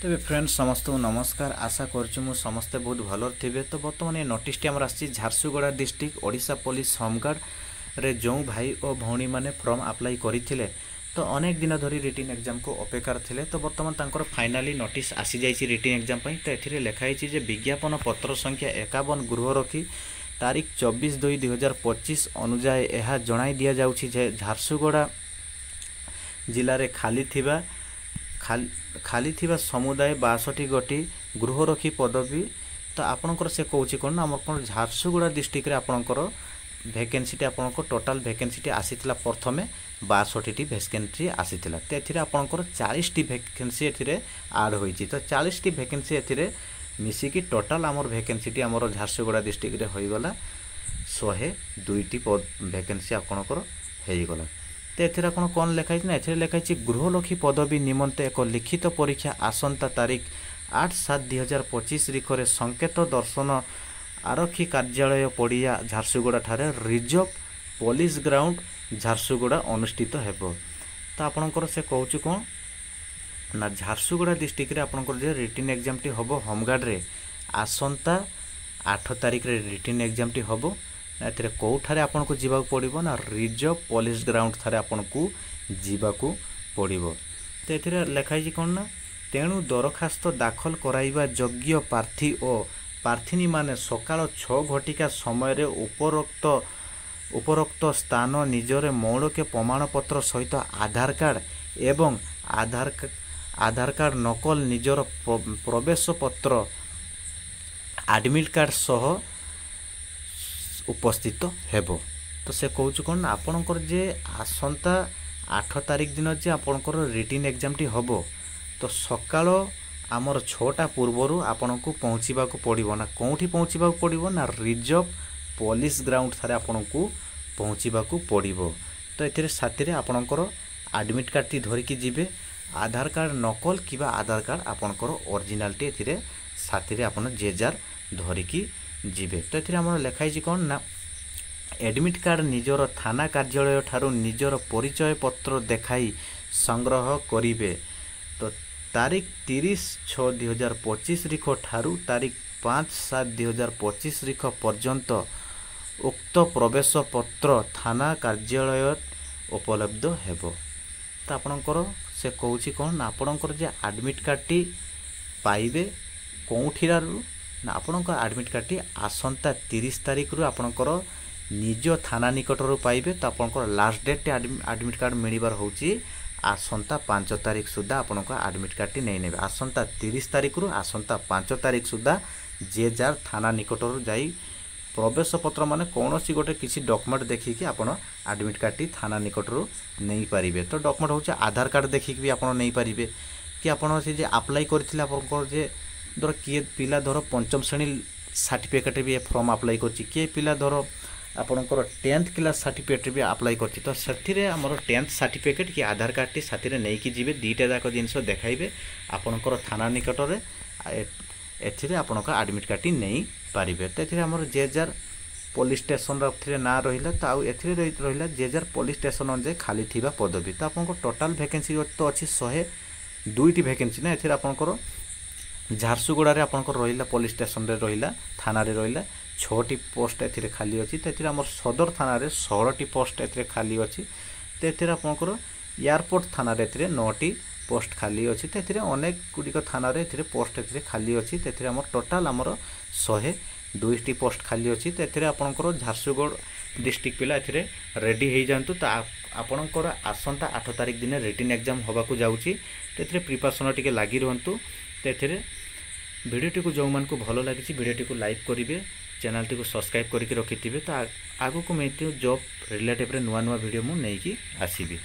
तेज friends समस्त नमस्कार आशा करूँ समस्ते बहुत भल थे। तो बर्तमान ये नोटिस आमर आसी Jharsuguda district Odisha police home guard रे जो भाई और भौणी मैंने फॉर्म अप्लाई करते तो अनेक दिन धरी रिटन एग्जाम को अपेक्षा थे। तो बर्तमान तांकर फाइनाली नोटिस आसी जाइए रिटन एग्जाम तो ये लिखाई विज्ञापन पत्र संख्या 51 गृहरखी तारीख 24/2/2025 अनुजाए यह जणाई दि जाउछि जे झारसुगुड़ा जिले में खाली थिबा समुदाय 62 गोटी गृहरखी पदवी। तो आपणकर से कौच कौन आम झारसुगुड़ा डिस्ट्रिक्ट रे आपणकर वैकेंसी आपणकर टोटाल वैकेंसी आसीथिला प्रथमे 62टी वैकेंसी आसीथिला। तो एथिरे आपणकर 40टी वैकेंसी एथिरे ऐड होईची। तो 40टी वैकेंसी एथिरे मिसिकी टोटाल आमर वैकेंसी आमर झारसुगुड़ा डिस्ट्रिक्ट रे होईगला 102टी वैकेंसी आपणकर हेईगला। तो एथिरे आपण कौन लिखाई ना एथिरे लिखाई गृहलक्ष्मी पदवी निमंते एक लिखित परीक्षा आसंता तारीख 8/7/2025 रिखरे संकेत दर्शन आरक्षी कार्यालय पड़िया झारसुगुड़ा ठारे रिजर्व पुलिस ग्राउंड झारसुगुड़ा अनुष्ठित हेबो। तो आपणकर से कहूँ कौन ना झारसुगुड़ा डिस्ट्रिक्ट रे आपणकर जे रिटन एग्जाम टी हबो होमगार्ड रे आसंता 8 तारीख रे रिटन एग्जाम टी हबो। एथिरे कोठारे आपन को जीवा पड़िबो ना रिजर्व पुलिस ग्राउंड थारे आपन को जीवा पड़िबो। तो एथिरे लिखाई कौन ना तेणु दरखास्त दाखल कराइबा योग्य प्रार्थी और प्रार्थीनी माने सकाळ 6 घटिका समय रे उपरोक्त स्थान निजरे मौलिक प्रमाणपत्र सहित आधार कार्ड एवं आधार कार्ड नकल निजर प्रवेश पत्र एडमिट कार्ड सह उपस्थित हेबो। तो से कहूँ कौन आपणकर जे आसंता 8 तारीख दिन जे आपणकर रिटन एग्जाम टी हबो तो सकाळ आमर 6टा पूर्वर आपन को पहुँचवा पड़ो ना कौटी पहुँचवा पड़ो ना रिजर्व पुलिस ग्राउंड थारे आपन को पहुँचवा पड़ो। तो ये साथी आपणकर एडमिट कार्ड टी धरिकी जीवे आधार कार्ड नकल कि आधार कार्ड आपणकर ओरिजिनल टी एथिरे साथी आपन जे जार धरिकी जीवे। तो ये आम लिखाई कौन ना एडमिट कार्ड निजर थाना कार्यालय ठारू निजर परिचय पत्र देखाई संग्रह करिवे। तो तारीख 30/6/2025 रिख ठारू तारीख 5/7/2025 रिख पर्यंत उक्त प्रवेश पत्र थाना कार्यालय उपलब्ध हेबो। तो आपणकर से कहूँ कौन ना आपणकर जे एडमिट कार्ड टी पाइबे कौठिरारू ना आपणकर एडमिट कार्ड टी आसंता 30 तारीख रु आपणकर निज थाना निकट रू पाइबे। तो आपणकर लास्ट डेट एडमिट कार्ड मिलबार होची आसंता 5 तारीख सुधा आपणकर एडमिट कार्ड टी नहीं नेबे। आसंता 30 तारीख रु आसंता 5 तारीख सुधा जे जार थाना निकट रू जाई प्रवेश पत्र माने कौनसी गोटे किसी डॉक्यूमेंट देखिकी आपन एडमिट कार्ड टी थाना निकट रू नहीं पारिबे। तो डॉक्यूमेंट होची आधार कार्ड देखिकी भी आपन नहीं पारिबे कि आपन से जे अप्लाई करथिला आपन जे धर किए पिला धर 5म श्रेणी सर्टिफिकेट भी फॉर्म अप्लाई करछि किए पिला धर आपणकर 10th क्लास सर्टिफिकेट भी अप्लाई करछि। तो सेथिरे हमर 10th सर्टिफिकेट कि आधार कार्ड टी साथीरे नै कि जीवे दीटा जाक जिंस देखाइबे आपणकर थाना निकट रे एथिरे आपणकर एडमिट कार्ड टी नै पारिबे। तो एथिरे हमर जे जार पुलिस स्टेशन रे ना रहिला तो आउ एथिरे रहिला जे जार पुलिस स्टेशन अनुसार खाली थिबा पदवी। तो आपणकर टोटल वैकेंसी तो अछि 102टी वैकेंसी ना एथिरे आपणकर झारसुगुड़ा रे आपणकर रहिला पुलिस स्टेशन रे रहिला थाना रे रहिला 6टी पोस्ट एथिरे खाली अछि। तो एथिरे हमर सदर थाना रे 16टी पोस्ट एथिरे खाली अछि। तो एथिरे आपणकर एयरपोर्ट थाना रे एथिरे 9टी पोस्ट खाली अछि। तो एथिरे अनेक गुडिक थाना रे एथिरे पोस्ट एथिरे खाली अछि। तो एथिरे हमर टोटल हमर 102टी पोस्ट खाली अछि। तो एथिरे आपणकर झारसुगुड़ डिस्ट्रिक्ट पिला एथिरे रेडी हे जानतु। तो आपणकर आसंता 8 तारीख दिन रिटन एग्जाम होबा को जाउची। तो एथिरे प्रिपरेशन टिके लागि रहंतु। तो एथिरे वीडियोटी को जो मन को भल लगी वीडियोटी को लाइक करेंगे चैनल टी को सब्सक्राइब करके रखिथे। तो आगु को मैं जॉब रिलेटिव नुआ नुआ वीडियो मुझे नहीं आसबि।